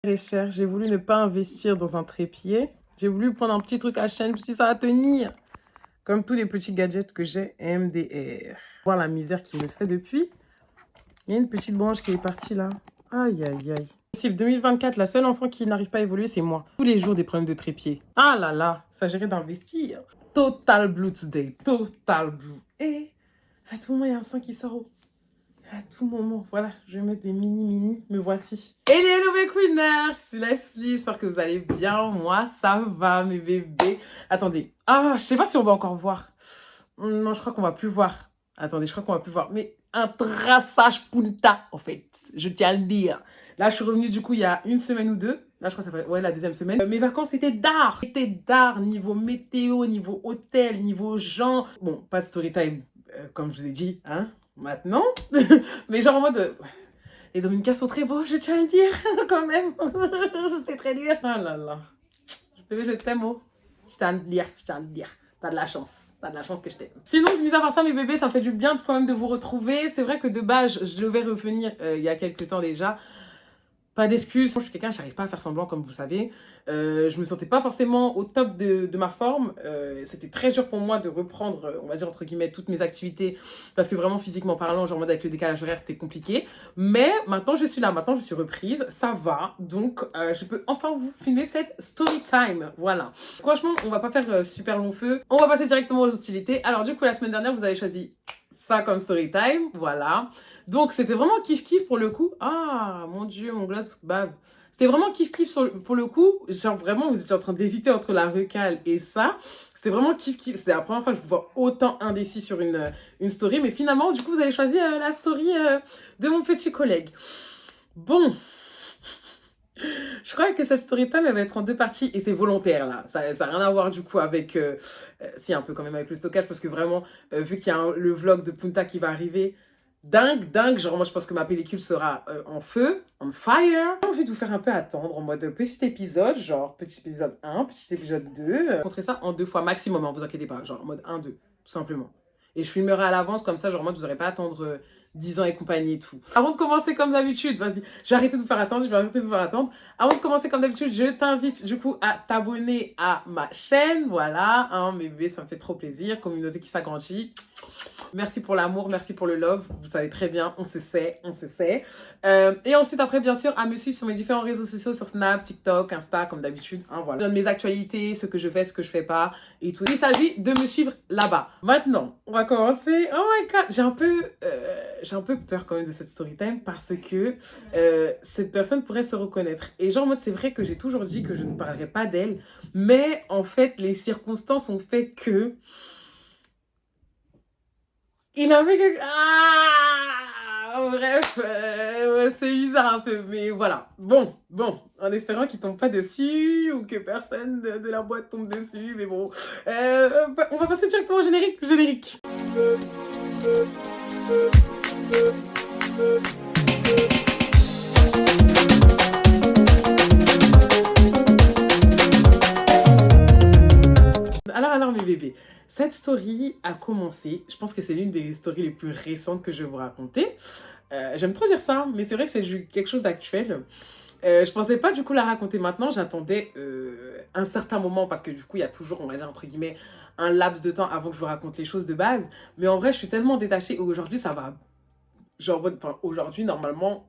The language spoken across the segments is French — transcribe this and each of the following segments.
Très cher. J'ai voulu ne pas investir dans un trépied. J'ai voulu prendre un petit truc à chaîne, si ça va tenir. Comme tous les petits gadgets que j'ai, MDR. Voir la misère qu'il me fait depuis. Il y a une petite branche qui est partie là. Aïe, aïe, aïe. Possible, 2024, la seule enfant qui n'arrive pas à évoluer, c'est moi. Tous les jours, des problèmes de trépied. Ah là là, ça gérait d'investir. Total Blue today. Total Blue. Et à tout moment, il y a un sein qui sort. À tout moment, voilà, je vais mettre des mini, me voici. Hello mes queeners, c'est Leslie, j'espère que vous allez bien, moi ça va mes bébés. Attendez, je sais pas si on va encore voir. Non, je crois qu'on va plus voir. Attendez, je crois qu'on va plus voir. Mais un traçage punta, en fait, je tiens à le dire. Là, je suis revenue du coup il y a une semaine ou deux. Là, je crois que ça fait, ouais, la deuxième semaine. Mes vacances étaient d'art. C'était d'art, niveau météo, niveau hôtel, niveau gens. Bon, pas de story time, comme je vous ai dit, hein, maintenant. Mais genre en mode... Les Dominicans sont très beaux, je tiens à le dire, quand même. C'est très dur. Ah là là. Bébé, je t'aime, oh. Je tiens à le dire, je tiens à le dire. T'as de la chance. T'as de la chance que je t'aime. Sinon, mis à part ça, mes bébés, ça fait du bien quand même de vous retrouver. C'est vrai que de base, je devais revenir il y a quelques temps déjà. Pas d'excuses. Je suis quelqu'un, j'arrive pas à faire semblant, comme vous savez. Je me sentais pas forcément au top de ma forme. C'était très dur pour moi de reprendre, on va dire, entre guillemets, toutes mes activités. Parce que vraiment, physiquement parlant, genre, en mode avec le décalage horaire, c'était compliqué. Mais maintenant, je suis là. Maintenant, je suis reprise. Ça va. Donc, je peux enfin vous filmer cette story time. Voilà. Franchement, on va pas faire super long feu. On va passer directement aux hostilités. Alors, du coup, la semaine dernière, vous avez choisi ça comme story time. Voilà. Donc, c'était vraiment kiff-kiff pour le coup. Ah, mon Dieu, mon gloss bave. C'était vraiment kiff-kiff pour le coup. Genre, vraiment, vous étiez en train d'hésiter entre la recale et ça. C'était vraiment kiff-kiff. C'était la première fois que je vous vois autant indécis sur une story. Mais finalement, du coup, vous avez choisi la story de mon petit collègue. Bon. Je crois que cette story time, elle va être en deux parties et c'est volontaire là. Ça n'a rien à voir du coup avec... si, un peu quand même avec le stockage parce que vraiment, vu qu'il y a le vlog de Punta qui va arriver, dingue. Genre, moi, je pense que ma pellicule sera en feu, on fire. J'ai envie de vous faire un peu attendre en mode petit épisode, genre petit épisode 1, petit épisode 2. Montrer ça en 2 fois maximum, hein, vous inquiétez pas, genre en mode 1, 2, tout simplement. Et je filmerai à l'avance comme ça, genre en mode vous n'aurez pas à attendre 10 ans et compagnie et tout. Avant de commencer comme d'habitude, vas-y, je vais arrêter de vous faire attendre, Avant de commencer comme d'habitude, je t'invite du coup à t'abonner à ma chaîne, voilà, hein, mes bébés, ça me fait trop plaisir, communauté qui s'agrandit. Merci pour l'amour, merci pour le love. Vous savez très bien, on se sait. Et ensuite, après, bien sûr, à me suivre sur mes différents réseaux sociaux, sur Snap, TikTok, Insta, comme d'habitude. Hein, voilà. Je donne mes actualités, ce que je fais, ce que je fais pas et tout. Il s'agit de me suivre là-bas. Maintenant, on va commencer. Oh my god, j'ai un peu peur quand même de cette story time parce que cette personne pourrait se reconnaître. Et genre, en mode, c'est vrai que j'ai toujours dit que je ne parlerai pas d'elle, mais en fait, les circonstances ont fait que il avait quelque... bref, ouais, c'est bizarre un peu, mais voilà. Bon, en espérant qu'il tombe pas dessus ou que personne de la boîte tombe dessus, mais bon. On va passer directement au générique. Alors mes bébés, cette story a commencé, je pense que c'est l'une des stories les plus récentes que je vais vous raconter. J'aime trop dire ça, mais c'est vrai que c'est quelque chose d'actuel. Je pensais pas du coup la raconter maintenant, j'attendais un certain moment parce que du coup il y a toujours, on va dire entre guillemets, un laps de temps avant que je vous raconte les choses de base. Mais en vrai, je suis tellement détachée et aujourd'hui ça va, genre, enfin, aujourd'hui normalement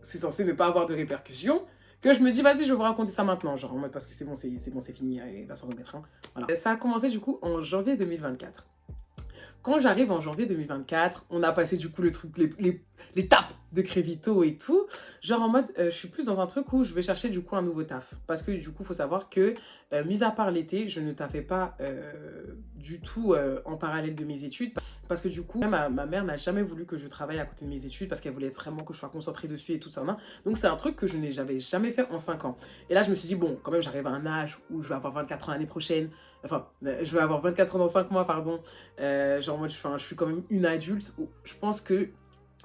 c'est censé ne pas avoir de répercussions, que je me dis, vas-y, je vais vous raconter ça maintenant, genre en mode, parce que c'est bon, c'est fini, il va s'en remettre. Hein. Voilà. Ça a commencé du coup en janvier 2024. Quand j'arrive en janvier 2024, on a passé du coup le truc, l'étape de Crévito et tout. Genre en mode, je suis plus dans un truc où je vais chercher du coup un nouveau taf. Parce que du coup, il faut savoir que, mis à part l'été, je ne taffais pas du tout en parallèle de mes études. Parce que du coup, ma mère n'a jamais voulu que je travaille à côté de mes études parce qu'elle voulait vraiment que je sois concentrée dessus et tout ça. Hein. Donc c'est un truc que je n'avais jamais fait en 5 ans. Et là, je me suis dit, bon, quand même, j'arrive à un âge où je vais avoir 24 ans l'année prochaine. Enfin, je vais avoir 24 ans dans 5 mois, pardon. Genre, moi, je suis quand même une adulte. Je pense que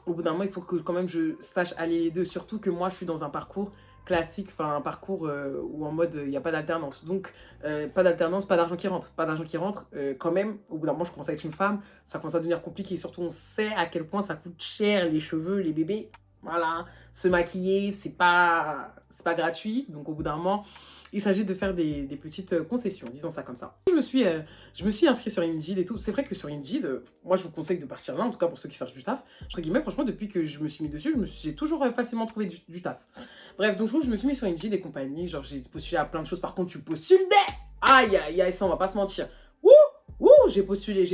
au bout d'un moment, il faut que quand même je sache allier les deux. Surtout que moi, je suis dans un parcours classique, enfin un parcours où en mode, il n'y a pas d'alternance. Donc, pas d'alternance, pas d'argent qui rentre. Pas d'argent qui rentre, quand même, au bout d'un moment, je commence à être une femme. Ça commence à devenir compliqué. Et surtout, on sait à quel point ça coûte cher, les cheveux, les bébés. Voilà, se maquiller, c'est pas gratuit. Donc, au bout d'un moment, il s'agit de faire des petites concessions, disons ça comme ça. Je me suis inscrite sur Indeed et tout. C'est vrai que sur Indeed, moi, je vous conseille de partir là, en tout cas pour ceux qui cherchent du taf. Entre guillemets, franchement, depuis que je me suis mis dessus, j'ai toujours facilement trouvé du taf. Bref, donc, je me suis mis sur Indeed et compagnie. Genre, j'ai postulé à plein de choses. Par contre, tu postules des... Aïe, aïe, aïe, ça, on va pas se mentir. Ouh, ouh, j'ai postulé.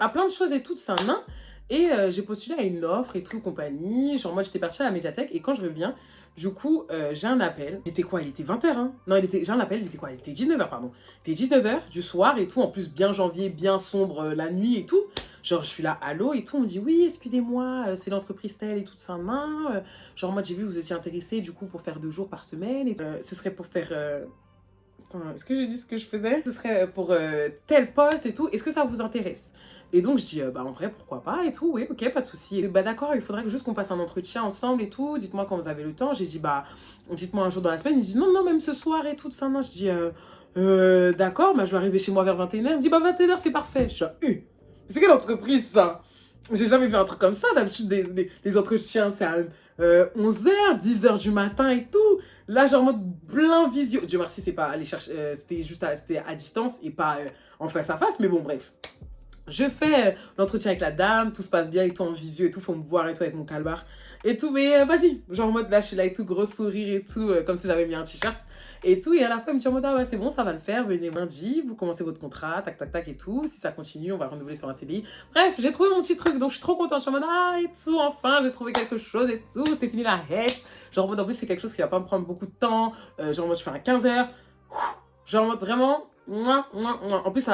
À plein de choses et tout, c'est un nain. Et j'ai postulé à une offre et tout, compagnie. Genre, moi, j'étais partie à la médiathèque. Et quand je reviens, du coup, j'ai un appel. Il était quoi? Il était 20h, hein? Non, j'ai un appel, il était quoi? Il était 19h, pardon. Il était 19h du soir et tout. En plus, bien janvier, bien sombre, la nuit et tout. Genre, je suis là, allô et tout. On me dit, oui, excusez-moi, c'est l'entreprise telle et tout ça, main. Genre, moi, j'ai vu, vous étiez intéressé, du coup, pour faire 2 jours par semaine. Et, ce serait pour faire... Attends, est-ce que j'ai dit ce que je faisais? Ce serait pour tel poste et tout. Est-ce que ça vous intéresse? Et donc, je dis, bah, en vrai, pourquoi pas et tout. Oui, ok, pas de souci. Et, bah, d'accord, il faudrait juste qu'on passe un entretien ensemble et tout. Dites-moi quand vous avez le temps. J'ai dit, bah, dites-moi un jour dans la semaine. Il me dit, non, non, même ce soir et tout, ça. Non, je dis, d'accord, bah, je vais arriver chez moi vers 21h. Il me dit, bah, 21h, c'est parfait. Je suis là, c'est quelle entreprise, ça? J'ai jamais vu un truc comme ça. D'habitude, les entretiens, c'est à 11h, 10h du matin et tout. Là, genre en mode plein visio. Dieu merci, c'est pas aller chercher. C'était juste c'était à distance et pas en face à face. Mais bon, bref. Je fais l'entretien avec la dame, tout se passe bien et tout en visio et tout, faut me voir et tout avec mon calbar et tout, mais vas-y, genre en mode là, je suis là et tout, gros sourire et tout, comme si j'avais mis un t-shirt et tout, et à la fin, elle me dit en mode ah ouais, c'est bon, ça va le faire, venez lundi, vous commencez votre contrat, tac tac tac et tout, si ça continue, on va renouveler sur un CDI. Bref, j'ai trouvé mon petit truc, donc je suis trop contente, je suis en mode ah et tout, enfin, j'ai trouvé quelque chose et tout, c'est fini la haine. Genre en mode en plus, c'est quelque chose qui va pas me prendre beaucoup de temps, genre en mode je fais un 15h, genre en mode vraiment, mouah, mouah, mouah. En plus,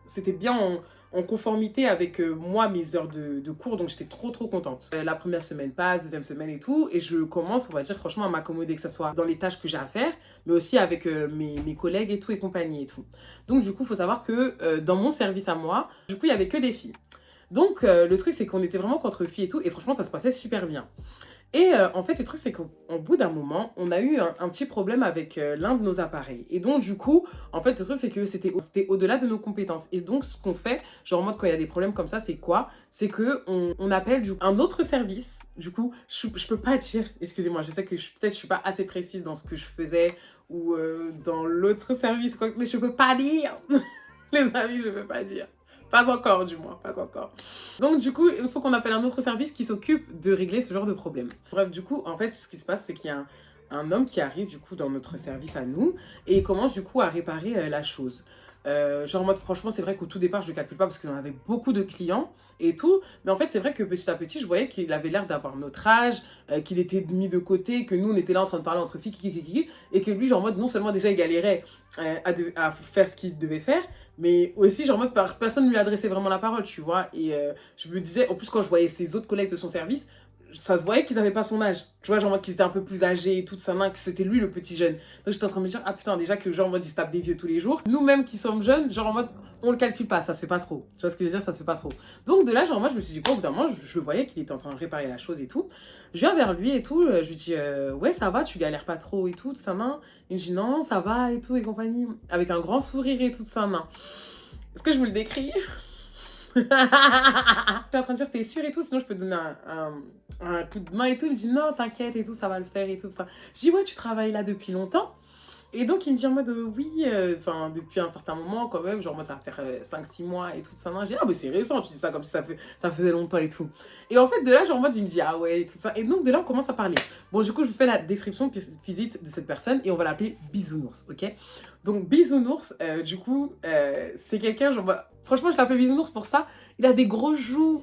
c'était bien en conformité avec moi, mes heures de cours, donc j'étais trop trop contente. La première semaine passe, deuxième semaine et tout, et je commence, on va dire franchement, à m'accommoder, que ce soit dans les tâches que j'ai à faire, mais aussi avec mes collègues et tout, et compagnie et tout. Donc du coup, il faut savoir que dans mon service à moi, du coup, il y avait que des filles. Donc le truc, c'est qu'on était vraiment qu'entre filles et tout, et franchement, ça se passait super bien. Et en fait, le truc, c'est qu'au bout d'un moment, on a eu un petit problème avec l'un de nos appareils. Et donc, du coup, en fait, le truc, c'est que c'était au-delà de nos compétences. Et donc, ce qu'on fait, genre en mode quand il y a des problèmes comme ça, c'est quoi? C'est qu'on appelle un autre service. Du coup, je peux pas dire, excusez-moi, je sais que peut-être je suis pas assez précise dans ce que je faisais ou dans l'autre service, quoi, mais je peux pas dire. Les amis, je peux pas dire. Pas encore, du moins, pas encore. Donc, du coup, il faut qu'on appelle un autre service qui s'occupe de régler ce genre de problème. Bref, du coup, en fait, ce qui se passe, c'est qu'il y a un homme qui arrive, du coup, dans notre service à nous, et il commence, du coup, à réparer la chose. Genre en mode, franchement, c'est vrai qu'au tout départ, je ne le calcule pas parce qu'on avait beaucoup de clients et tout. Mais en fait, c'est vrai que petit à petit, je voyais qu'il avait l'air d'avoir notre âge, qu'il était mis de côté, que nous, on était là en train de parler entre filles, et que lui, genre en mode, non seulement déjà, il galérait à faire ce qu'il devait faire, mais aussi, genre en mode, personne ne lui adressait vraiment la parole, tu vois. Et je me disais, en plus, quand je voyais ses autres collègues de son service, ça se voyait qu'ils avaient pas son âge. Tu vois, genre en mode qu'ils étaient un peu plus âgés et tout ça, que c'était lui le petit jeune. Donc j'étais en train de me dire, ah putain, déjà que genre en mode ils se tapent des vieux tous les jours. Nous-mêmes qui sommes jeunes, genre en mode on le calcule pas, ça se fait pas trop. Tu vois ce que je veux dire, ça se fait pas trop. Donc de là, genre moi je me suis dit, quoi, au bout d'un moment, je le voyais qu'il était en train de réparer la chose et tout. Je viens vers lui et tout, je lui dis, ouais, ça va, tu galères pas trop et tout, ça main. Il me dit, non, ça va et tout et compagnie. Avec un grand sourire et tout, ça main. Est-ce que je vous le décris? Je suis en train de dire, t'es sûre et tout, sinon je peux te donner un coup de main et tout. Il me dit, non, t'inquiète et tout, ça va le faire et tout ça. Je dis, ouais, tu travailles là depuis longtemps? Et donc, il me dit en mode, oui, enfin, depuis un certain moment, quand même, genre, moi, ça va faire 5-6 mois et tout ça. J'ai dit, ah, mais c'est récent, tu dis ça comme si ça faisait longtemps et tout. Et en fait, de là, genre, en mode, il me dit, ah ouais, et tout ça. Et donc, de là, on commence à parler. Bon, du coup, je vous fais la description physique de cette personne et on va l'appeler Bisounours, ok? Donc, Bisounours, du coup, c'est quelqu'un, genre, bah, franchement, je l'appelle Bisounours pour ça. Il a des gros joues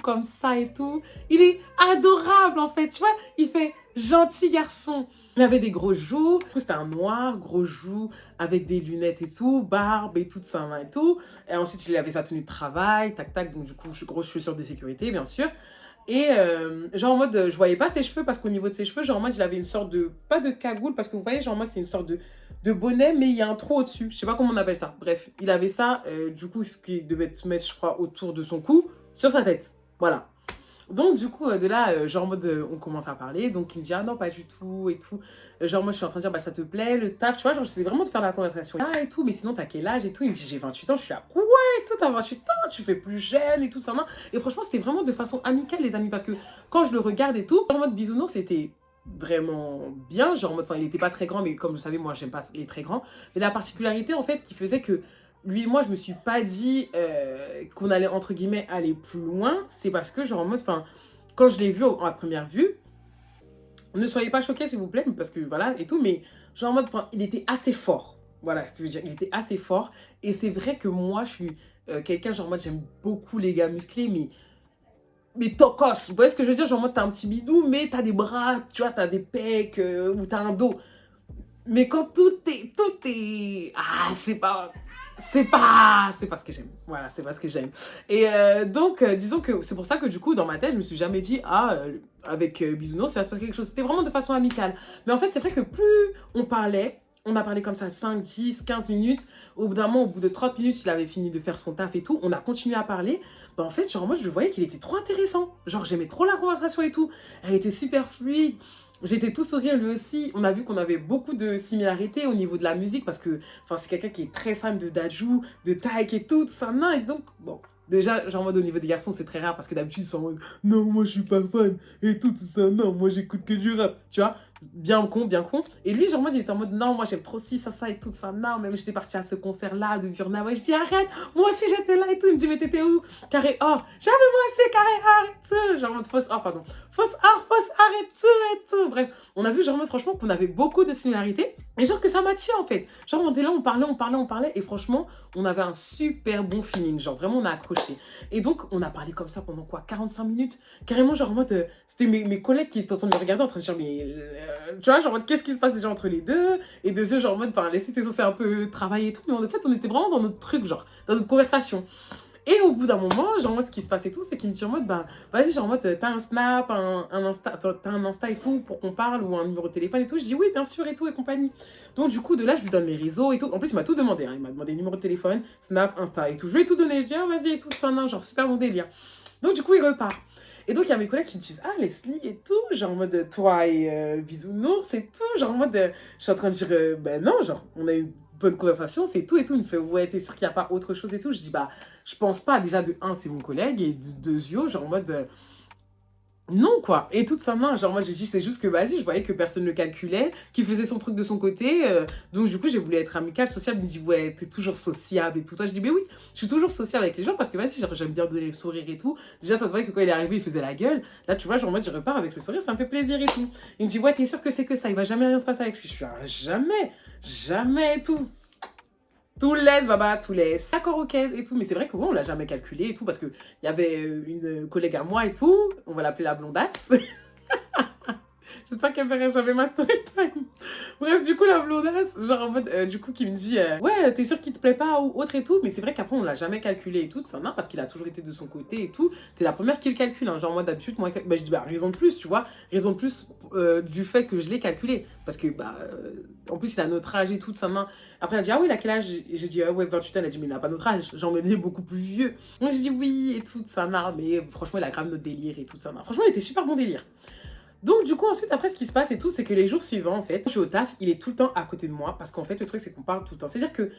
comme ça et tout. Il est adorable, en fait, tu vois, il fait gentil garçon. Il avait des gros joues, du coup c'était un noir, gros joues, avec des lunettes et tout, barbe et tout, sa main et tout. Et ensuite il avait sa tenue de travail, tac tac, donc du coup grosse chaussures de sécurité bien sûr. Et genre en mode, je voyais pas ses cheveux parce qu'au niveau de ses cheveux, genre en mode il avait une sorte de, pas de cagoule, parce que vous voyez genre en mode c'est une sorte de bonnet, mais il y a un trou au-dessus, je sais pas comment on appelle ça. Bref, il avait ça, du coup ce qui devait se mettre je crois autour de son cou, sur sa tête, voilà. Donc, du coup, de là, genre en mode, on commence à parler. Donc, il me dit, ah non, pas du tout et tout. Genre, moi, je suis en train de dire, bah, ça te plaît, le taf, tu vois, genre, j'essaie vraiment de faire la conversation. Ah, et tout, mais sinon, t'as quel âge et tout. Il me dit, j'ai 28 ans, je suis là, quoi et tout, t'as 28 ans, tu fais plus jeune et tout ça. Non. Et franchement, c'était vraiment de façon amicale, les amis, parce que quand je le regarde et tout, en mode bisounours, c'était vraiment bien, genre en mode, enfin, il était pas très grand, mais comme vous savez, moi, j'aime pas les très grands. Mais la particularité, en fait, qui faisait que lui et moi, je me suis pas dit qu'on allait, entre guillemets, aller plus loin, c'est parce que, genre en mode, enfin, quand je l'ai vu à première vue, ne soyez pas choqués s'il vous plaît, parce que voilà et tout, mais genre en mode, enfin, il était assez fort. Voilà ce que je veux dire, il était assez fort. Et c'est vrai que moi, je suis quelqu'un, genre en mode, j'aime beaucoup les gars musclés, mais tocos. Vous voyez ce que je veux dire? Genre en mode, t'as un petit bidou, mais t'as des bras, tu vois, t'as des pecs, ou t'as un dos. Mais quand tout est... Ah, c'est pas ce que j'aime. Voilà, c'est pas ce que j'aime. Et donc, disons que c'est pour ça que du coup, dans ma tête, je me suis jamais dit, ah, avec Bisounours, ça va se passer quelque chose. C'était vraiment de façon amicale. Mais en fait, c'est vrai que plus on parlait, on a parlé comme ça 5, 10, 15 minutes. Au bout d'un moment, au bout de 30 minutes, il avait fini de faire son taf et tout. On a continué à parler. Bah, en fait, genre, moi, je voyais qu'il était trop intéressant. Genre, j'aimais trop la conversation et tout. Elle était super fluide. J'étais tout sourire lui aussi. On a vu qu'on avait beaucoup de similarités au niveau de la musique parce que c'est quelqu'un qui est très fan de Dajou, de Taïk et tout ça. Non, et donc, bon, déjà, genre en mode au niveau des garçons, c'est très rare parce que d'habitude, ils sont en mode non, moi je suis pas fan et tout ça. Non, moi j'écoute que du rap. Tu vois, bien con, bien con. Et lui, genre en mode, il était en mode non, moi j'aime trop ci, ça et tout ça. Non, même j'étais partie à ce concert-là de Burna. Ouais, je dis arrête, moi aussi j'étais là et tout. Il me dit mais t'étais où? Carré or. Jamais moi aussi, carré or et tout. Genre en mode fausse or, pardon. Fausse art et tout. Bref, on a vu genre franchement qu'on avait beaucoup de similarités et genre que ça matchait en fait. Genre on était là, on parlait et franchement, on avait un super bon feeling. Genre vraiment, on a accroché. Et donc, on a parlé comme ça pendant quoi? 45 minutes? Carrément, genre en mode, c'était mes collègues qui étaient en train de me regarder en train de dire, mais tu vois, genre en mode, qu'est-ce qui se passe déjà entre les deux? Et de eux, genre en mode, laissez tes censé un peu travailler et tout. Mais en fait, on était vraiment dans notre truc, genre, dans notre conversation. Et au bout d'un moment, genre moi, ce qui se passe et tout, c'est qu'il me dit en mode, bah, vas-y, genre en mode, t'as un Snap, un Insta, t'as un Insta et tout pour qu'on parle ou un numéro de téléphone et tout. Je dis oui, bien sûr et tout et compagnie. Donc du coup, de là, je lui donne mes réseaux et tout. En plus, il m'a tout demandé, hein. Il m'a demandé numéro de téléphone, Snap, Insta et tout. Je lui ai tout donné. Je dis, ah, vas-y et tout, ça, non, genre super bon délire. Donc du coup, il repart. Et donc, il y a mes collègues qui me disent, ah, Leslie et tout, genre en mode, toi et Bisounours et tout, genre en mode, je suis en train de dire, ben non, genre, on a une bonne conversation, c'est tout et tout. Il me fait, ouais, t'es sûr qu'il n'y a pas autre chose et tout? Je dis, bah, je pense pas. Déjà, de un, c'est mon collègue, et de deux, yo, genre en mode, non, quoi. Et toute sa main, genre moi, j'ai dit, c'est juste que, vas-y, je voyais que personne ne le calculait, qu'il faisait son truc de son côté. Donc, du coup, j'ai voulu être amicale, sociable. Il me dit, ouais, t'es toujours sociable et tout. Toi, je dis, mais oui, je suis toujours sociable avec les gens parce que, vas-y, genre, j'aime bien donner le sourire et tout. Déjà, ça se voyait que quand il est arrivé, il faisait la gueule. Là, tu vois, genre, moi, je repars avec le sourire, ça me fait plaisir et tout. Il me dit, ouais, t'es sûr que c'est que ça, il va jamais rien se passer avec lui. Je suis, ah, jamais, jamais et tout. Tout laisse, baba, tout laisse. D'accord, ok, et tout. Mais c'est vrai que bon, on l'a jamais calculé et tout, parce qu'il y avait une collègue à moi et tout. On va l'appeler la blondasse. J'espère qu'elle verra jamais ma story time. Bref, du coup, la blondasse, genre en mode, du coup, qui me dit, ouais, t'es sûr qu'il te plaît pas ou autre et tout. Mais c'est vrai qu'après, on l'a jamais calculé et tout, ça, non, parce qu'il a toujours été de son côté et tout. T'es la première qui le calcule, hein. Genre, moi, d'habitude, moi, bah, je dis, bah, raison de plus, tu vois. Raison de plus du fait que je l'ai calculé. Parce que, bah, en plus, il a notre âge et tout, sa main. Après, elle a dit, ah oui, il a quel âge? Et j'ai dit, ah ouais, 28 ans. Elle a dit, mais il n'a pas notre âge. Genre, il est beaucoup plus vieux. Donc, j'ai dit, oui, et tout, ça, mais franchement, il a grave notre délire et tout, ça, franchement, il était super bon délire. Donc, du coup, ensuite, après, ce qui se passe et tout, c'est que les jours suivants, en fait, je suis au taf, il est tout le temps à côté de moi, parce qu'en fait, le truc, c'est qu'on parle tout le temps. C'est-à-dire que,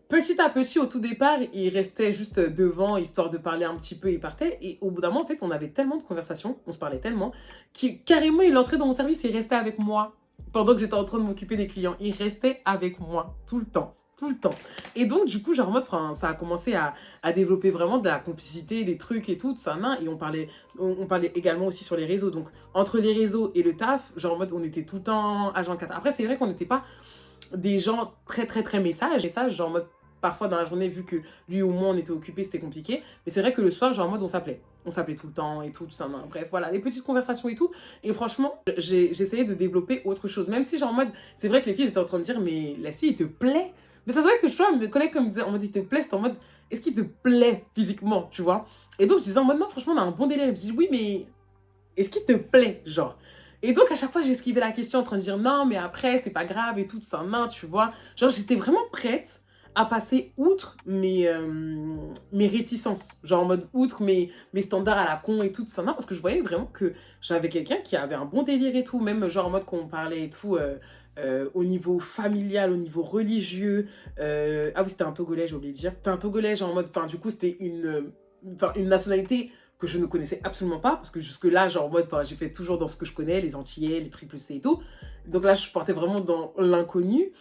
petit à petit, au tout départ, il restait juste devant, histoire de parler un petit peu, il partait, et au bout d'un moment, en fait, on avait tellement de conversations, on se parlait tellement, qu'il, carrément, il entrait dans mon service et il restait avec moi. Pendant que j'étais en train de m'occuper des clients, il restait avec moi, tout le temps. Tout le temps. Et donc, du coup, genre, en mode, ça a commencé à développer vraiment de la complicité, des trucs et tout, ça, et on parlait également aussi sur les réseaux. Donc, entre les réseaux et le taf, genre, en mode, on était tout le temps à 24. Après, c'est vrai qu'on n'était pas des gens très, très, très messages. Genre, en mode, parfois, dans la journée, vu que lui ou moi, on était occupés, c'était compliqué. Mais c'est vrai que le soir, genre, en mode, on s'appelait. On s'appelait tout le temps et tout, ça, bref, voilà, des petites conversations et tout. Et franchement, j'essayais de développer autre chose. Même si, genre, en mode, c'est vrai que les filles étaient en train de dire, mais la fille, il te plaît? Mais ça se voit que, tu vois, mes collègues, comme me disaient, en mode, il te plaît, c'est en mode, est-ce qu'il te plaît physiquement, tu vois? Et donc, je disais en mode, non, franchement, on a un bon délire. Je me dis, oui, mais est-ce qu'il te plaît, genre? Et donc, à chaque fois, j'esquivais la question en train de dire, non, mais après, c'est pas grave et tout, ça, tu vois? Genre, j'étais vraiment prête à passer outre mes réticences. Genre en mode outre mes standards à la con et tout ça. Non, parce que je voyais vraiment que j'avais quelqu'un qui avait un bon délire et tout. Même genre en mode qu'on parlait et tout. Au niveau familial, au niveau religieux. Ah oui, c'était un Togolais, j'ai oublié de dire. C'était un Togolais, genre en mode. Enfin, du coup, c'était une nationalité que je ne connaissais absolument pas. Parce que jusque-là, genre en mode. Enfin, j'ai fait toujours dans ce que je connais, les Antillais, les triple C et tout. Donc là, je partais vraiment dans l'inconnu.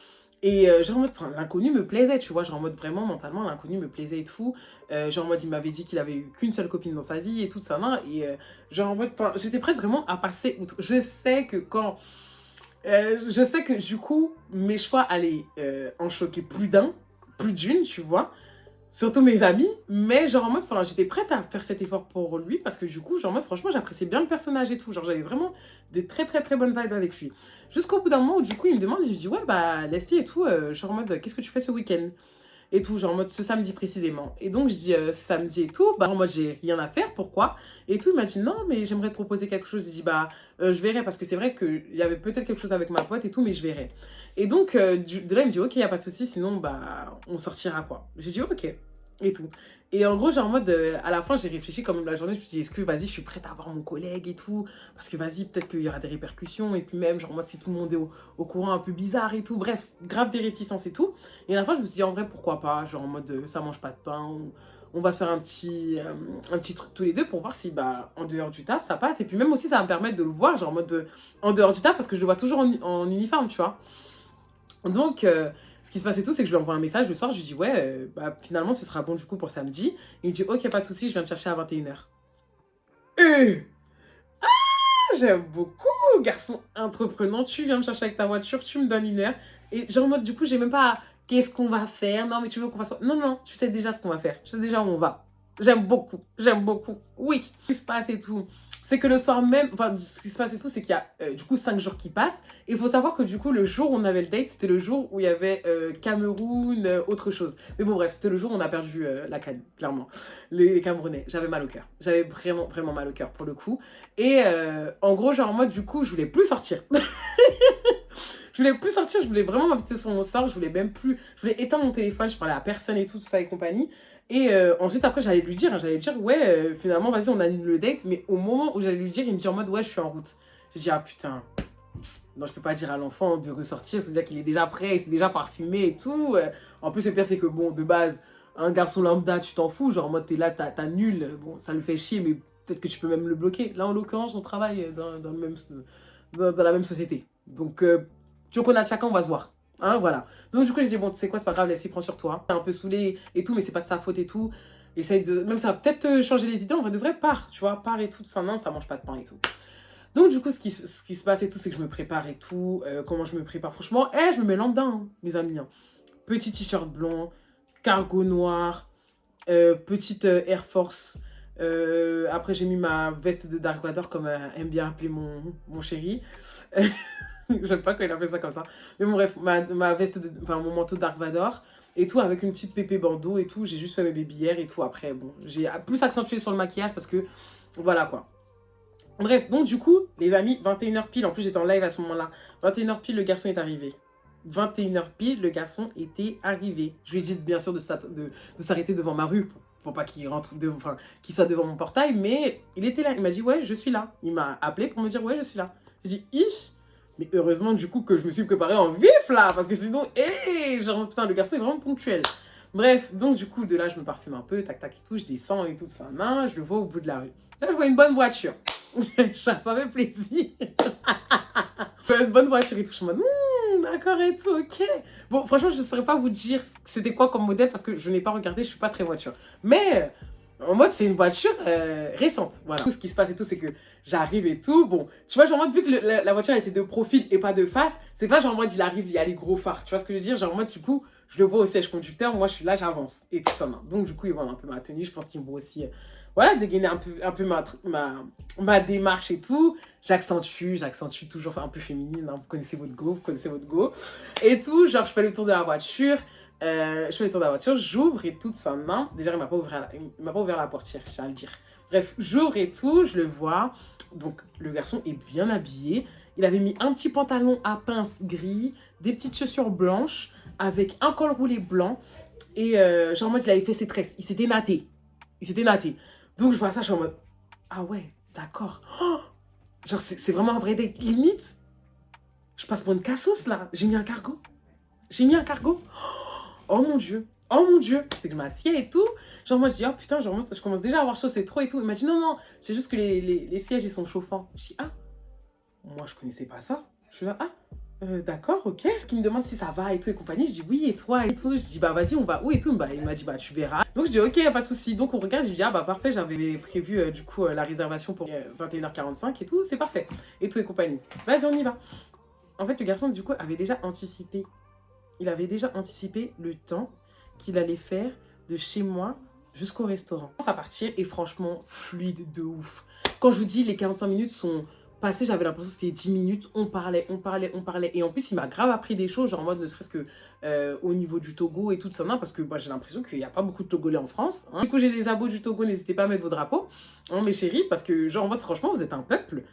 Et genre en mode, enfin, l'inconnu me plaisait, tu vois, genre en mode vraiment mentalement, l'inconnu me plaisait et tout. Genre en mode, il m'avait dit qu'il avait eu qu'une seule copine dans sa vie et tout ça, là. Et genre en mode, enfin, j'étais prête vraiment à passer outre. Je sais que du coup, mes choix allaient en choquer plus d'une, tu vois. Surtout mes amis, mais genre en mode, enfin, j'étais prête à faire cet effort pour lui parce que du coup, genre en mode, franchement, j'appréciais bien le personnage et tout. Genre, j'avais vraiment des très très très bonnes vibes avec lui. Jusqu'au bout d'un moment où du coup, il me demande, je lui dis, ouais, bah, Leslie et tout, genre en mode, qu'est-ce que tu fais ce week-end? Et tout, genre en mode ce samedi précisément. Et donc je dis ce samedi et tout, bah en mode j'ai rien à faire, pourquoi? Et tout, il m'a dit non, mais j'aimerais te proposer quelque chose. Il dit bah je verrai parce que c'est vrai qu'il y avait peut-être quelque chose avec ma pote et tout, mais je verrai. Et donc de là, il me dit ok, y a pas de souci, sinon bah on sortira quoi. J'ai dit ok, et tout. Et en gros, genre en mode, à la fin, j'ai réfléchi quand même la journée, je me suis dit, est-ce que vas-y, je suis prête à voir mon collègue et tout, parce que vas-y, peut-être qu'il y aura des répercussions, et puis même, genre moi, si tout le monde est au courant un peu bizarre et tout, bref, grave des réticences et tout. Et à la fin, je me suis dit, en vrai, pourquoi pas, genre en mode, ça mange pas de pain, on va se faire un petit truc tous les deux pour voir si, bah, en dehors du taf, ça passe. Et puis même aussi, ça va me permettre de le voir, genre en mode, en dehors du taf, parce que je le vois toujours en uniforme, tu vois. Donc, ce qui se passe et tout, c'est que je lui envoie un message le soir, je lui dis, ouais, bah, finalement, ce sera bon du coup pour samedi. Il me dit, ok, pas de souci, je viens te chercher à 21h. J'aime beaucoup, garçon entreprenant, tu viens me chercher avec ta voiture, tu me donnes 1 heure. Et genre en mode, du coup, j'ai même pas, qu'est-ce qu'on va faire? Non, mais tu veux qu'on fasse quoi? Non, non, tu sais déjà ce qu'on va faire. Tu sais déjà où on va. J'aime beaucoup. Oui, ce qui se passe et tout. C'est que le soir même, enfin, ce qui se passe et tout, c'est qu'il y a du coup 5 jours qui passent. Et il faut savoir que du coup, le jour où on avait le date, c'était le jour où il y avait Cameroun, autre chose. Mais bon, bref, c'était le jour où on a perdu la canne, clairement. Les Camerounais. J'avais mal au cœur. J'avais vraiment, vraiment mal au cœur pour le coup. Et en gros, genre, moi, du coup, je voulais plus sortir. Je voulais plus sortir, je voulais vraiment m'inviter sur mon sort, je voulais même plus. Je voulais éteindre mon téléphone, je parlais à personne et tout ça et compagnie. Et ensuite, après, j'allais lui dire, ouais, finalement, vas-y, on annule le date. Mais au moment où j'allais lui dire, il me dit en mode, ouais, je suis en route. J'ai dit, ah putain, non, je peux pas dire à l'enfant de ressortir, c'est-à-dire qu'il est déjà prêt, il s'est déjà parfumé et tout. En plus, le pire, c'est que, bon, de base, un garçon lambda, tu t'en fous, genre, en mode, t'es là, nul. Bon, ça le fait chier, mais peut-être que tu peux même le bloquer. Là, en l'occurrence, on travaille dans le même, dans la même société. Donc, tu veux qu'on a chacun, on va se voir. Hein, voilà. Donc, du coup, j'ai dit, bon, tu sais quoi, c'est pas grave, laisse-y, prends sur toi. T'es un peu saoulé et tout, mais c'est pas de sa faute et tout. Essaye de. Même ça va peut-être changer les idées, en vrai, de vrai, part, tu vois, part et tout. Ça, non, ça mange pas de pain et tout. Donc, du coup, ce qui se passe et tout, c'est que je me prépare et tout. Comment je me prépare, franchement, je me mets lambda, hein, mes amis. Hein. Petit t-shirt blanc, cargo noir, petite Air Force. Après, j'ai mis ma veste de Dark Vador, comme aime bien appeler mon chéri. J'aime pas quand il a fait ça comme ça. Mais bon, bref, ma veste, enfin mon manteau Dark Vador et tout, avec une petite pépé bandeau et tout. J'ai juste fait mes babyères et tout. Après, bon, j'ai plus accentué sur le maquillage parce que voilà quoi. Bref, donc du coup, les amis, 21h pile. En plus, j'étais en live à ce moment-là. 21h pile, le garçon est arrivé. 21h pile, le garçon était arrivé. Je lui ai dit bien sûr de s'arrêter devant ma rue pour pas qu'il rentre, enfin, qu'il soit devant mon portail, mais il était là. Il m'a dit, ouais, je suis là. Il m'a appelé pour me dire, ouais, je suis là. J'ai dit, mais heureusement, du coup, que je me suis préparée en vif, là, parce que sinon, genre, putain, le garçon est vraiment ponctuel. Bref, donc, du coup, de là, je me parfume un peu, tac, tac et tout, je descends et tout ça, main, je le vois au bout de la rue. Là, je vois une bonne voiture. Ça fait plaisir. Je vois une bonne voiture et tout, je suis en mode, d'accord et tout, ok. Bon, franchement, je ne saurais pas vous dire c'était quoi comme modèle, parce que je n'ai pas regardé, je suis pas très voiture. Mais... en mode, c'est une voiture récente. Voilà. Tout ce qui se passe et tout, c'est que j'arrive et tout. Bon, tu vois, genre en mode, vu que la voiture était de profil et pas de face, c'est pas genre en mode, il arrive, il y a les gros phares. Tu vois ce que je veux dire? Genre en mode, du coup, je le vois au siège conducteur. Moi, je suis là, j'avance. Et tout ça. Donc, du coup, il voit un peu ma tenue. Je pense qu'il me voit aussi, voilà, dégainer un peu ma démarche et tout. J'accentue toujours un peu féminine. Hein. Vous connaissez votre go. Et tout. Genre, je fais le tour de la voiture. Je fais le tour de la voiture, j'ouvre et tout de sa main. Déjà, il m'a pas ouvert la portière, je tiens à le dire. Bref, j'ouvre et tout, je le vois. Donc, le garçon est bien habillé. Il avait mis un petit pantalon à pince gris, des petites chaussures blanches, avec un col roulé blanc. Et genre en mode, il avait fait ses tresses. Il s'était natté. Il s'était natté. Donc je vois ça, je suis en mode, ah ouais, d'accord. Oh, genre, c'est vraiment un vrai date. Limite, je passe pour une cassos là. J'ai mis un cargo. J'ai mis un cargo. Oh mon Dieu. Oh mon Dieu. C'est que je m'assieds et tout. Genre moi je dis, oh putain, genre, je commence déjà à avoir chaud, c'est trop et tout. Il m'a dit, non, non, c'est juste que les sièges, ils sont chauffants. Je dis, ah, moi je connaissais pas ça. Je suis là, ah. D'accord, ok. Qui me demande si ça va et tout et compagnie. Je dis oui, et toi et tout. Je dis bah vas-y, on va où et tout. Bah, il m'a dit bah tu verras. Donc je dis ok, pas de souci. Donc on regarde, je dis ah bah parfait, j'avais prévu du coup la réservation pour 21h45 et tout, c'est parfait. Et tout et compagnie. Vas-y, on y va. En fait, le garçon du coup avait déjà anticipé. Il avait déjà anticipé le temps qu'il allait faire de chez moi jusqu'au restaurant. Ça partir et franchement, fluide de ouf. Quand je vous dis les 45 minutes sont passé, j'avais l'impression que c'était 10 minutes, on parlait. Et en plus, il m'a grave appris des choses, genre en mode ne serait-ce que au niveau du Togo et tout ça, parce que j'ai l'impression qu'il n'y a pas beaucoup de Togolais en France. Hein. Du coup, j'ai des abos du Togo, n'hésitez pas à mettre vos drapeaux, hein, mes chéris, parce que genre en mode, franchement, vous êtes un peuple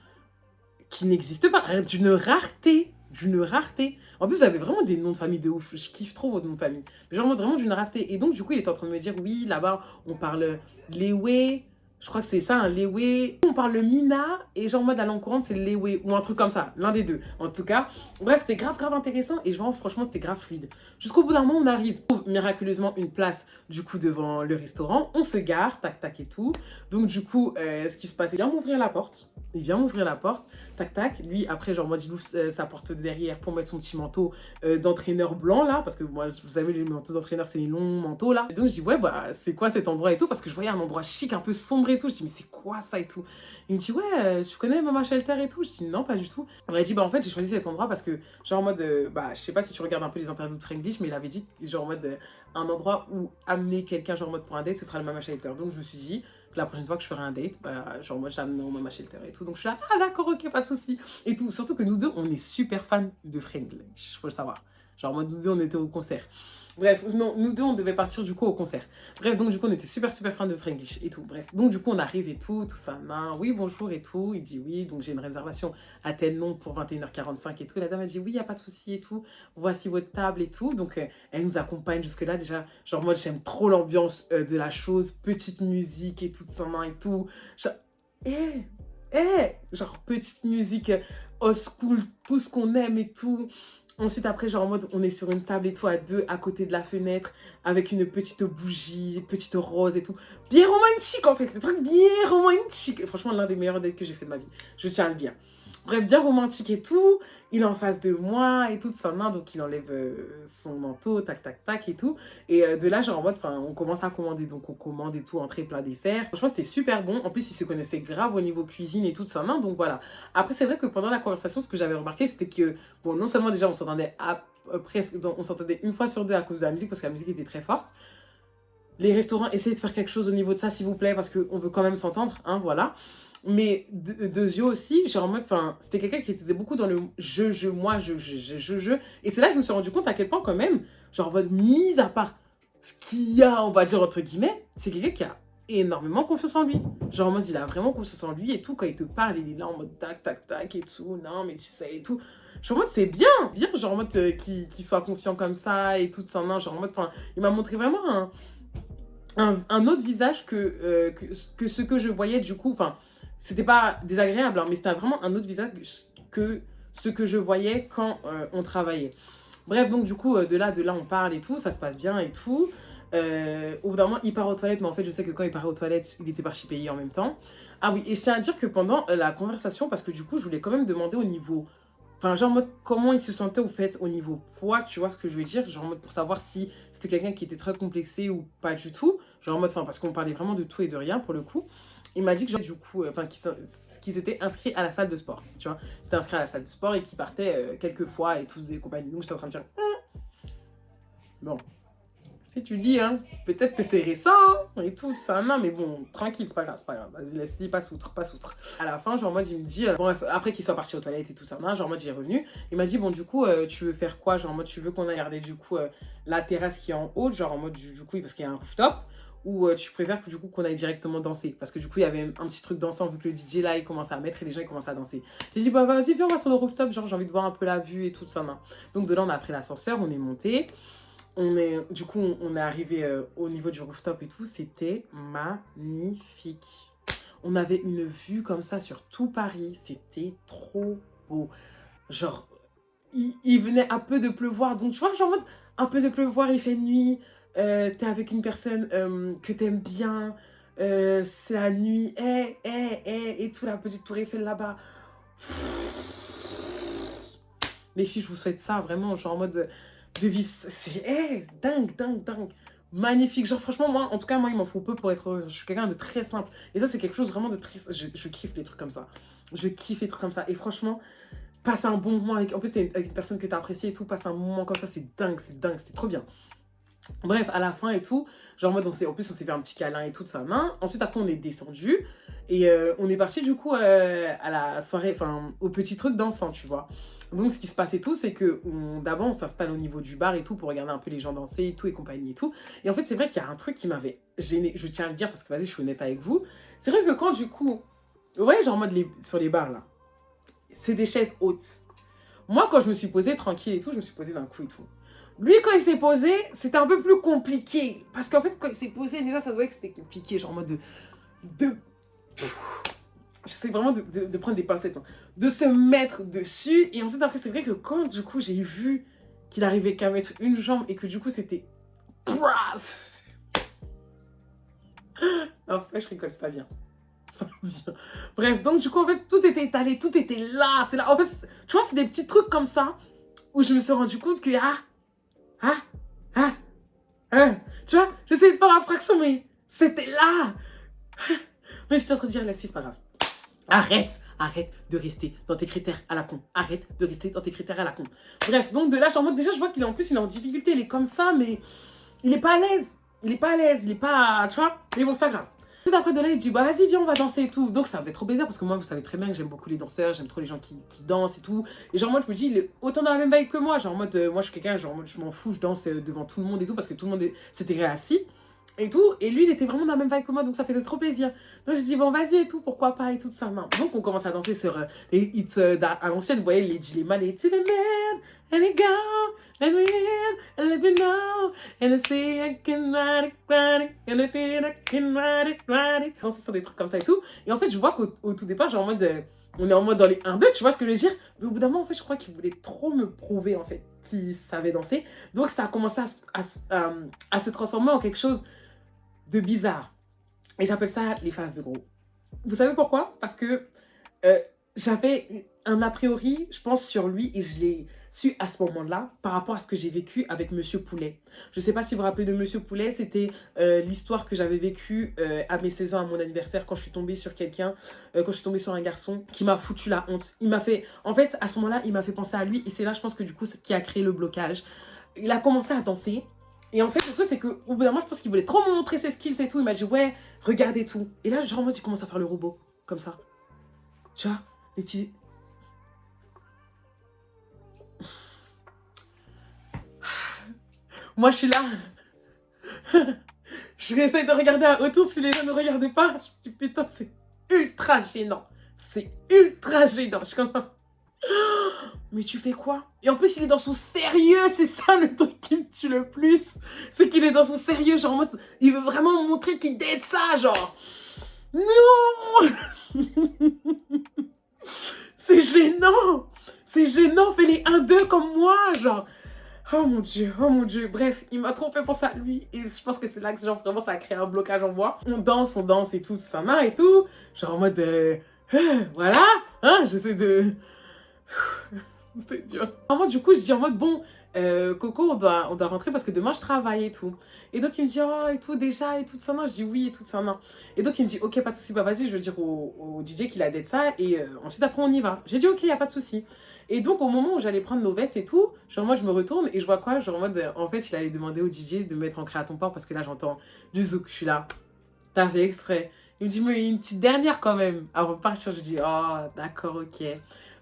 qui n'existe pas, d'une rareté. D'une rareté. En plus, vous avez vraiment des noms de famille de ouf. Je kiffe trop vos noms de famille. Mais genre en mode vraiment d'une rareté. Et donc, du coup, il était en train de me dire, oui, là-bas, on parle Lewe. Je crois que c'est ça, un Lewe. On parle le Mina, et genre en mode la langue courante, c'est le Lewe, ou un truc comme ça, l'un des deux. En tout cas, bref, c'était grave, grave intéressant, et genre, franchement, c'était grave fluide. Jusqu'au bout d'un moment, on arrive, on trouve miraculeusement une place, du coup, devant le restaurant. On se gare, tac, tac et tout. Donc, du coup, ce qui se passe, il vient m'ouvrir la porte. Il vient m'ouvrir la porte, tac, tac. Lui, après, genre, moi, il ouvre sa porte derrière pour mettre son petit manteau d'entraîneur blanc, là, parce que moi, vous savez, les manteaux d'entraîneur, c'est les longs manteaux, là. Et donc, je dis, ouais, bah, c'est quoi cet endroit et tout, parce que je voyais un endroit chic, un peu sombre et tout. Je dis, mais c'est quoi ça et tout? Il me dit, ouais, tu connais Mama Shelter et tout? Je dis, non, pas du tout. On m'a dit, bah, en fait, j'ai choisi cet endroit parce que, genre, en mode, bah, je sais pas si tu regardes un peu les interviews de Franglish, mais il avait dit, genre, en mode, un endroit où amener quelqu'un, genre, en mode pour un date, ce sera le Mama Shelter. Donc, je me suis dit, la prochaine fois que je ferai un date, bah, genre moi j'amène au Mama Shelter et tout. Donc je suis là, ah d'accord, ok, pas de souci. Et tout. Surtout que nous deux, on est super fans de Franglish, faut le savoir. Genre moi, nous deux, on était au concert. Bref, non, nous deux, on devait partir du coup au concert. Bref, donc du coup, on était super, super fans de Franglish et tout. Bref, donc du coup, on arrive et tout ça. Oui, bonjour et tout. Il dit oui, donc j'ai une réservation à tel nom pour 21h45 et tout. Et la dame, elle dit oui, il n'y a pas de souci et tout. Voici votre table et tout. Donc, elle nous accompagne jusque-là. Déjà, genre, moi, j'aime trop l'ambiance de la chose. Petite musique et tout ça et tout. Genre, genre, petite musique old school, tout ce qu'on aime et tout. Ensuite, après, genre en mode, on est sur une table et tout, à deux, à côté de la fenêtre, avec une petite bougie, petite rose et tout. Bien romantique, en fait, le truc bien romantique. Et franchement, l'un des meilleurs dates que j'ai fait de ma vie, je tiens à le dire. Bref, bien romantique et tout. Il est en face de moi et tout de sa main, donc il enlève son manteau, tac, tac, tac et tout. Et de là, genre en mode, on commence à commander, donc on commande et tout, entrée, plat, dessert. Franchement, c'était super bon. En plus, il se connaissait grave au niveau cuisine et tout de sa main, donc voilà. Après, c'est vrai que pendant la conversation, ce que j'avais remarqué, c'était que, bon, non seulement déjà, on s'entendait presque, on s'entendait une fois sur deux à cause de la musique, parce que la musique était très forte. Les restaurants, essayez de faire quelque chose au niveau de ça, s'il vous plaît, parce qu'on veut quand même s'entendre, hein, voilà. Mais de yeux aussi, genre en mode, c'était quelqu'un qui était beaucoup dans le je, moi, je. Et c'est là que je me suis rendu compte à quel point, quand même, genre en mode, mise à part ce qu'il y a, on va dire, entre guillemets, c'est quelqu'un qui a énormément confiance en lui. Genre en mode, il a vraiment confiance en lui et tout. Quand il te parle, il est là en mode tac, tac, tac et tout. Non, mais tu sais et tout. Genre en mode, c'est bien, genre en mode qu'il soit confiant comme ça et tout ça. Non, genre en mode, il m'a montré vraiment un autre visage que ce que je voyais du coup, c'était pas désagréable, hein, mais c'était vraiment un autre visage que ce que je voyais quand on travaillait. Bref, donc du coup, de là, on parle et tout, ça se passe bien et tout. Au bout d'un moment, il part aux toilettes, mais en fait, je sais que quand il part aux toilettes, il était parti payé en même temps. Ah oui, et je tiens à dire que pendant la conversation, parce que du coup, je voulais quand même demander au niveau... genre en mode, comment il se sentait au fait, au niveau poids, tu vois ce que je veux dire? Genre en mode, pour savoir si c'était quelqu'un qui était très complexé ou pas du tout. Genre en mode, parce qu'on parlait vraiment de tout et de rien pour le coup. Il m'a dit que, du coup, qu'ils s'étaient inscrits à la salle de sport, tu vois. Ils étaient inscrits à la salle de sport et qu'ils partaient quelques fois et tous des compagnies. Donc j'étais en train de dire, bon, si tu dis, hein, peut-être que c'est récent et tout ça, non, mais bon, tranquille, c'est pas grave, vas-y, laisse-le, pas soutre. À la fin, genre, moi, il me dit, bon, après qu'il soit parti aux toilettes et tout ça, genre, moi, il est revenu, il m'a dit, bon, du coup, tu veux faire quoi? Genre, en mode, tu veux qu'on aille regarder, du coup, la terrasse qui est en haut, genre, en mode, du coup, parce qu'il y a un rooftop, ou tu préfères que du coup qu'on aille directement danser? Parce que du coup, il y avait un petit truc dansant vu que le DJ là, il commençait à mettre et les gens ils commençaient à danser. J'ai dit, bah vas-y, viens, on va sur le rooftop, genre j'ai envie de voir un peu la vue et tout ça. Nan. Donc de là, on a pris l'ascenseur, on est monté. Du coup, on est arrivé au niveau du rooftop et tout, c'était magnifique. On avait une vue comme ça sur tout Paris, c'était trop beau. Genre, il venait un peu de pleuvoir, donc tu vois, genre en mode, un peu de pleuvoir, il fait nuit, t'es avec une personne que t'aimes bien, c'est la nuit, et tout, la petite tour Eiffel là-bas. Les filles, je vous souhaite ça, vraiment, genre en mode de vivre, c'est dingue. Magnifique, genre franchement, moi, en tout cas, moi, il m'en faut peu pour être heureuse. Je suis quelqu'un de très simple. Et ça, c'est quelque chose vraiment de très... Je kiffe les trucs comme ça. Je kiffe les trucs comme ça. Et franchement, passer un bon moment avec... En plus, t'es avec une personne que t'as appréciée et tout, passer un moment comme ça, c'est dingue, c'était trop bien. Bref, à la fin et tout, genre moi, en plus, on s'est fait un petit câlin et tout de sa main. Ensuite, après, on est descendu et on est parti du coup à la soirée, enfin, au petit truc dansant, tu vois. Donc, ce qui se passe et tout, c'est que d'abord, on s'installe au niveau du bar et tout pour regarder un peu les gens danser et tout et compagnie et tout. Et en fait, c'est vrai qu'il y a un truc qui m'avait gênée. Je tiens à le dire parce que, vas-y, je suis honnête avec vous. C'est vrai que quand, du coup, ouais, genre en mode sur les bars là, c'est des chaises hautes. Moi, quand je me suis posée tranquille et tout, je me suis posée d'un coup et tout. Lui, quand il s'est posé, c'était un peu plus compliqué. Parce qu'en fait, quand il s'est posé, déjà, ça se voyait que c'était compliqué. Genre en mode de j'essaie vraiment de prendre des pincettes. Hein, de se mettre dessus. Et ensuite, après, c'est vrai que quand, du coup, j'ai vu qu'il arrivait qu'à mettre une jambe et que, du coup, c'était... En fait, je rigole, c'est pas bien. C'est pas bien. Bref, donc, du coup, en fait, tout était étalé, tout était là. C'est là. En fait, tu vois, c'est des petits trucs comme ça où je me suis rendu compte que... Tu vois, j'essayais de faire abstraction, mais c'était là. Mais j'étais en train de dire, laisse, c'est pas grave. Arrête de rester dans tes critères à la con. Arrête de rester dans tes critères à la con. Bref, donc de là, je suis en mode, déjà, je vois qu'il est en plus, il est en difficulté, il est comme ça, mais il est pas à l'aise. Il est pas, tu vois, mais bon, c'est pas grave. Tout après de là, il dit, bah vas-y, viens, on va danser et tout. Donc ça me fait trop plaisir parce que moi, vous savez très bien que j'aime beaucoup les danseurs, j'aime trop les gens qui dansent et tout. Et genre, moi, je me dis, il est autant dans la même vibe que moi. Genre, en mode, moi, je suis quelqu'un, genre, en mode, je m'en fous, je danse devant tout le monde et tout parce que tout le monde s'était assis et tout. Et lui, il était vraiment dans la même vibe que moi, donc ça faisait trop plaisir. Donc je dis, bon, vas-y et tout, pourquoi pas et tout ça. Non. Donc on commence à danser sur les hits à l'ancienne, vous voyez, Lady Lema, les To the man, and it go, and we in, and let me know, and I say I can ride it, and I did, I can ride it. Danser sur des trucs comme ça et tout. Et en fait, je vois qu'au tout départ, genre en mode, on est en mode dans les 1-2, tu vois ce que je veux dire? Mais au bout d'un moment, en fait, je crois qu'il voulait trop me prouver, en fait, qu'il savait danser. Donc ça a commencé à se transformer en quelque chose de bizarre. Et j'appelle ça les phases de gros. Vous savez pourquoi? Parce que j'avais un a priori, je pense, sur lui et je l'ai su à ce moment-là par rapport à ce que j'ai vécu avec Monsieur Poulet. Je ne sais pas si vous vous rappelez de Monsieur Poulet, c'était l'histoire que j'avais vécue à mes 16 ans, à mon anniversaire, quand je suis tombée sur quelqu'un, quand je suis tombée sur un garçon qui m'a foutu la honte. Il m'a fait, en fait, à ce moment-là, il m'a fait penser à lui et c'est là, je pense que du coup, qui a créé le blocage. Il a commencé à danser. Et en fait, le truc, c'est qu'au bout d'un moment, je pense qu'il voulait trop me montrer ses skills et tout. Il m'a dit, ouais, regardez tout. Et là, genre, en mode, il commence à faire le robot, comme ça. Tu vois, les petits... Moi, je suis là. Je essaye de regarder autour si les gens ne regardaient pas. Je me dis, putain, c'est ultra gênant. C'est ultra gênant. Je suis comme ça. Mais tu fais quoi? Et en plus, il est dans son sérieux. C'est ça le truc qui me tue le plus. C'est qu'il est dans son sérieux. Genre, en mode, il veut vraiment montrer qu'il date ça. Genre, non. C'est gênant. C'est gênant. Fais les 1-2 comme moi. Genre, oh mon Dieu, oh mon Dieu. Bref, il m'a trop fait penser à lui. Et je pense que c'est là que genre, vraiment ça a créé un blocage en moi. On danse et tout, sa main et tout. Genre en mode, voilà. Hein, j'essaie de... C'est dur. Moi, du coup, je dis en mode, bon, Coco, on doit rentrer parce que demain, je travaille et tout. Et donc, il me dit, oh, et tout, déjà, et tout ça, non. Je dis oui, et tout ça, non. Et donc, il me dit, ok, pas de souci, bah vas-y, je veux dire au DJ qu'il a d'être ça. Et ensuite, après, on y va. J'ai dit, ok, y a pas de souci. Et donc, au moment où j'allais prendre nos vestes et tout, genre, moi, je me retourne et je vois quoi? Genre, en mode, en fait, il allait demander au DJ de mettre en créaton port parce que là, j'entends du zouk. Je suis là, t'as fait exprès. Il me dit, mais une petite dernière quand même, avant de partir. Je dis, oh, d'accord, ok.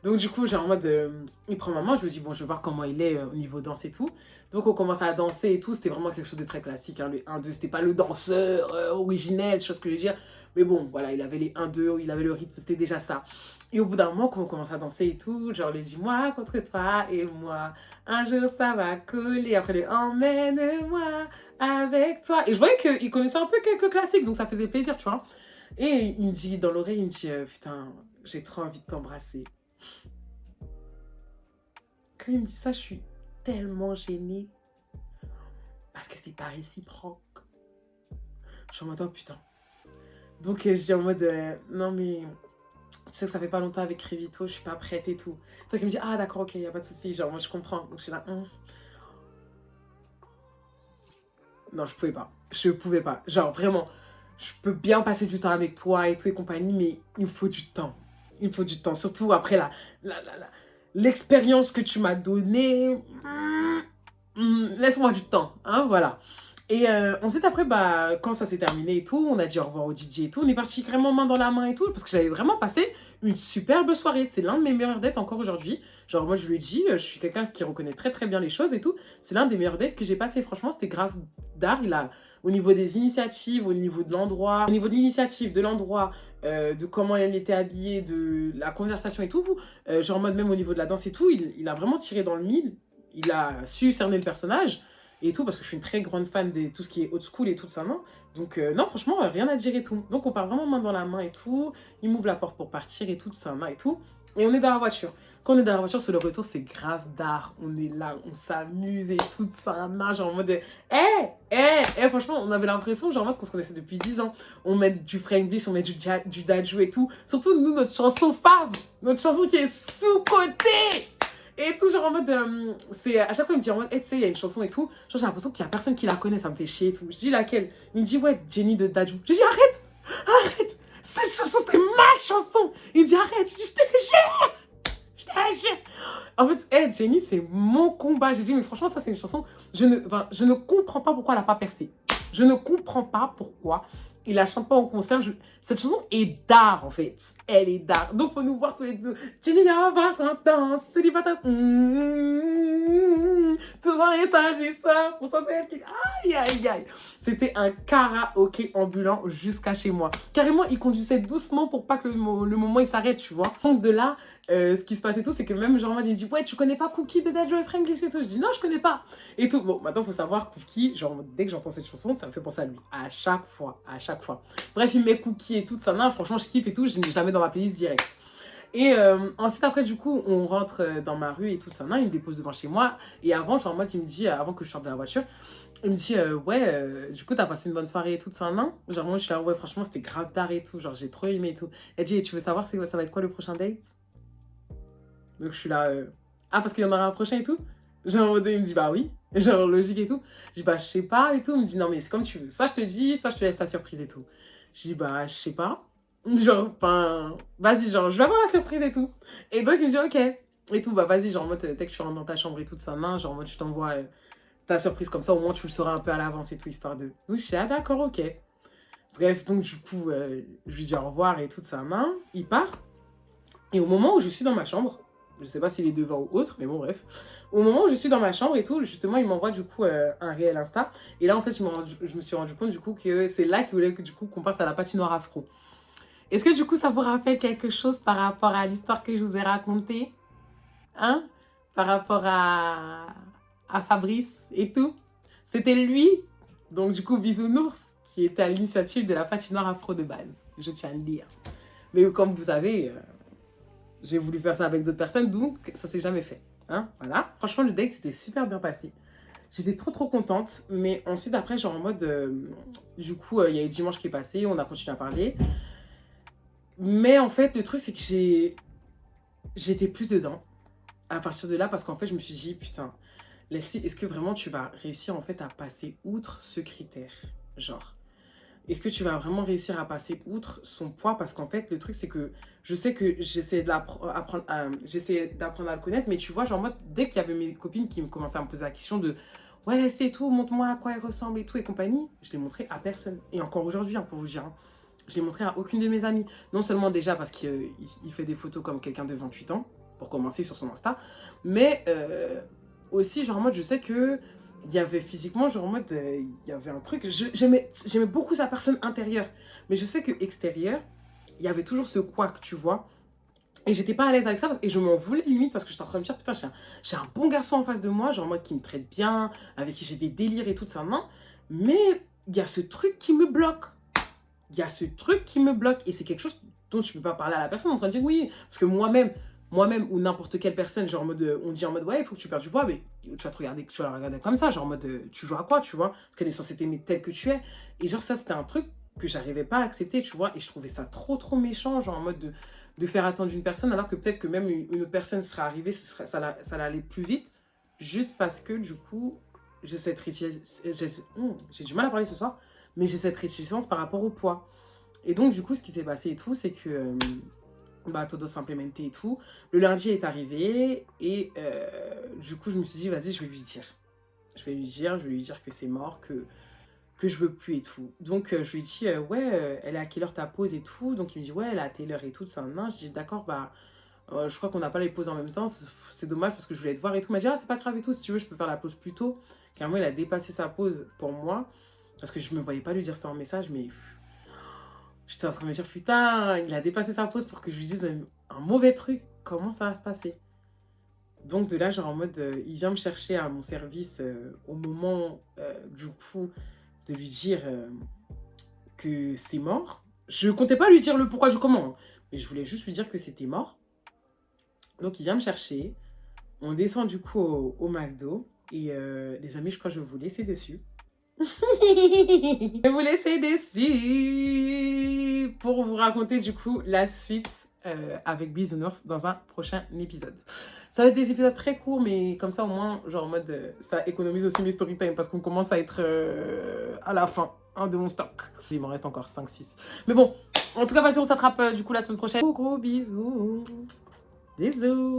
Donc du coup, genre en mode, il prend ma main, je me dis, bon, je vais voir comment il est au niveau danse et tout. Donc on commence à danser et tout, c'était vraiment quelque chose de très classique, hein, le 1-2, c'était pas le danseur originel, tu vois ce que je veux dire. Mais bon, voilà, il avait les 1-2, il avait le rythme, c'était déjà ça. Et au bout d'un moment, quand on commence à danser et tout, genre le dis moi contre toi et moi, un jour ça va coller, après le emmène-moi avec toi. Et je voyais qu'il connaissait un peu quelques classiques, donc ça faisait plaisir, tu vois. Et il me dit, dans l'oreille, il me dit, putain, j'ai trop envie de t'embrasser. Quand il me dit ça, je suis tellement gênée. Parce que c'est pas réciproque. Je suis en mode, oh putain. Donc je dis en mode, non mais, tu sais que ça fait pas longtemps avec Rivito, je suis pas prête et tout. Donc il me dit, ah d'accord, ok, y a pas de souci, genre moi je comprends. Donc je suis là, Non, je pouvais pas. Je pouvais pas. Genre vraiment, je peux bien passer du temps avec toi et tout et compagnie, mais il me faut du temps. Il me faut du temps, surtout après l'expérience que tu m'as donnée. Laisse-moi du temps, hein, voilà. Et ensuite, après, bah, quand ça s'est terminé et tout, on a dit au revoir au DJ et tout. On est parti vraiment main dans la main et tout, parce que j'avais vraiment passé une superbe soirée. C'est l'un de mes meilleurs dates encore aujourd'hui. Genre, moi, je lui ai dit, je suis quelqu'un qui reconnaît très très bien les choses et tout. C'est l'un des meilleurs dates que j'ai passé. Franchement, c'était grave d'art. Il a, au niveau des initiatives, au niveau de l'endroit, au niveau de l'initiative, de l'endroit, de comment elle était habillée, de la conversation et tout. Genre, en mode même au niveau de la danse et tout, il a vraiment tiré dans le mille. Il a su cerner le personnage et tout, parce que je suis une très grande fan de tout ce qui est old school et tout ça, non. Donc, non, franchement, rien à dire et tout. Donc, on part vraiment main dans la main et tout. Il m'ouvre la porte pour partir et tout ça, et tout. Et on est dans la voiture. Quand on est dans la voiture, sur le retour, c'est grave d'art. On est là, on s'amuse et tout ça, genre en mode, franchement, on avait l'impression, genre en mode qu'on se connaissait depuis 10 ans. On met du Franglish, on met du Dajou et tout. Surtout, nous, notre chanson fave, notre chanson qui est sous-cotée. Et tout, genre en mode, c'est à chaque fois il me dit en mode, hey, tu sais, il y a une chanson et tout, genre j'ai l'impression qu'il y a personne qui la connaît, ça me fait chier et tout. Je dis laquelle? Il me dit ouais, Jenny de Dadju. Je dis arrête, cette chanson c'est ma chanson. Il me dit arrête, je dis je te jure. En fait, hey, Jenny c'est mon combat. J'ai dit mais franchement ça c'est une chanson, je ne comprends pas pourquoi elle n'a pas percé. Je ne comprends pas pourquoi il la chante pas au concert. Cette chanson est d'art, en fait. Elle est d'art. Donc, faut nous voir tous les deux. Jenny n'a pas content, célibataire. Toujours les samedis soirs. Pourtant, c'est elle qui... Aïe, aïe, aïe. C'était un karaoké ambulant jusqu'à chez moi. Carrément, il conduisait doucement pour pas que le moment il s'arrête, tu vois. Donc, de là, ce qui se passait tout, c'est que même genre, moi, il me dit, ouais, tu connais pas Cookie de Dadju et Franglish et tout. Je dis, non, je connais pas. Et tout. Bon, maintenant, faut savoir, Cookie, genre, dès que j'entends cette chanson, ça me fait penser à lui. À chaque fois. Bref, il met Cookie et tout ça. Non, franchement, je kiffe et tout. Je la mets dans ma playlist direct. Et ensuite, après, du coup, on rentre dans ma rue et tout ça. Non, il me dépose devant chez moi. Et avant, genre, moi, il me dit, avant que je sorte de la voiture, il me dit, ouais, du coup, t'as passé une bonne soirée et tout ça, non? Genre, moi, je suis là, ouais, franchement, c'était grave tard et tout. Genre, j'ai trop aimé et tout. Elle dit, tu veux savoir, ça va être quoi le prochain date? Donc, je suis là, ah, parce qu'il y en aura un prochain et tout? Genre, il me dit, bah oui. Genre, logique et tout. Je dis, bah, je sais pas et tout. Il me dit, non, mais c'est comme tu veux. Soit je te dis, soit je te laisse la surprise et tout. Je dis, bah, je sais pas. Genre, enfin, vas-y, genre, je vais avoir la surprise et tout. Et donc, il me dit, ok. Et tout, bah, vas-y, genre, en mode, dès que tu rentres dans ta chambre et tout de sa main, genre, en mode, je t'envoie ta surprise comme ça, au moins, tu le sauras un peu à l'avance et tout, histoire de. Donc, je suis, ah, d'accord, ok. Bref, donc, du coup, je lui dis au revoir et tout de sa main. Il part. Et au moment où je suis dans ma chambre, je sais pas s'il est devant ou autre, mais bon, bref. Au moment où je suis dans ma chambre et tout, justement, il m'envoie du coup un réel Insta. Et là, en fait, je me suis rendu compte du coup que c'est là qu'il voulait que, du coup, qu'on parte à la patinoire afro. Est-ce que du coup, ça vous rappelle quelque chose par rapport à l'histoire que je vous ai racontée? Hein? Par rapport à Fabrice et tout? C'était lui, donc du coup, Bisounours, qui était à l'initiative de la patinoire afro de base. Je tiens à le dire. Mais comme vous savez... j'ai voulu faire ça avec d'autres personnes, donc ça s'est jamais fait. Hein, voilà. Franchement, le date s'était super bien passé. J'étais trop contente. Mais ensuite, après, genre en mode... du coup, il y a eu dimanche qui est passé, on a continué à parler. Mais en fait, le truc, c'est que j'étais plus dedans. À partir de là, parce qu'en fait, je me suis dit, putain, Leslie, est-ce que vraiment tu vas réussir en fait à passer outre ce critère? Genre... est-ce que tu vas vraiment réussir à passer outre son poids? Parce qu'en fait, le truc, c'est que je sais que j'essayais d'apprendre à le connaître, mais tu vois, genre, moi, dès qu'il y avait mes copines qui me commençaient à me poser la question de ouais, c'est tout, montre-moi à quoi elle ressemble et tout et compagnie, je l'ai montré à personne. Et encore aujourd'hui, hein, pour vous dire, hein, je l'ai montré à aucune de mes amies. Non seulement déjà parce qu'il fait des photos comme quelqu'un de 28 ans, pour commencer sur son Insta. Mais aussi, genre en mode, je sais que il y avait physiquement, genre en mode, il y avait un truc. J'aimais beaucoup sa personne intérieure. Mais je sais que extérieur, il y avait toujours ce couac, tu vois. Et j'étais pas à l'aise avec ça et je m'en voulais limite parce que j'étais en train de me dire, putain, j'ai un bon garçon en face de moi, genre moi qui me traite bien, avec qui j'ai des délires et tout ça, non. Mais il y a ce truc qui me bloque. Il y a ce truc qui me bloque et c'est quelque chose dont je peux pas parler à la personne en train de dire oui. Parce que moi-même ou n'importe quelle personne, genre en mode, on dit en mode, ouais, il faut que tu perdes du poids, mais tu vas te regarder, tu vas la regarder comme ça, genre en mode, tu joues à quoi, tu vois. Parce qu'elle est censée t'aimer telle que tu es. Et genre ça, c'était un truc que j'arrivais pas à accepter, tu vois. Et je trouvais ça trop méchant, genre en mode de faire attendre une personne, alors que peut-être que même une autre personne serait arrivée, ça allait aller plus vite, juste parce que du coup, j'ai cette réticence, j'ai du mal à parler ce soir, mais j'ai cette réticence par rapport au poids. Et donc, du coup, ce qui s'est passé et tout, c'est que bah, todo s'implémentait et tout. Le lundi est arrivé et du coup, je me suis dit, vas-y, je vais lui dire. Je vais lui dire que c'est mort, que je veux plus et tout. Donc, je lui ai dit, ouais, elle est à quelle heure ta pause et tout. Donc, il me dit, ouais, elle est à telle heure et tout. C'est un nain. Je dis, d'accord, bah, je crois qu'on n'a pas les pauses en même temps. C'est dommage parce que je voulais te voir et tout. Il m'a dit, ah, c'est pas grave et tout. Si tu veux, je peux faire la pause plus tôt. Carrément, il a dépassé sa pause pour moi. Parce que je me voyais pas lui dire ça en message, mais j'étais en train de me dire, putain, il a dépassé sa pause pour que je lui dise un mauvais truc. Comment ça va se passer? Donc de là, genre en mode, il vient me chercher à mon service au moment, du coup, de lui dire que c'est mort. Je comptais pas lui dire le pourquoi du comment, hein, mais je voulais juste lui dire que c'était mort. Donc il vient me chercher. On descend du coup au McDo. Et les amis, je crois que je vais vous laisser dessus. Je vais vous laisser dessus pour vous raconter du coup la suite avec Bisounours dans un prochain épisode. Ça va être des épisodes très courts, mais comme ça au moins, genre en mode, ça économise aussi mes story time parce qu'on commence à être à la fin de mon stock. Il m'en reste encore 5-6. Mais bon, en tout cas, vas-y, on s'attrape du coup la semaine prochaine. Gros bisous. Bisous.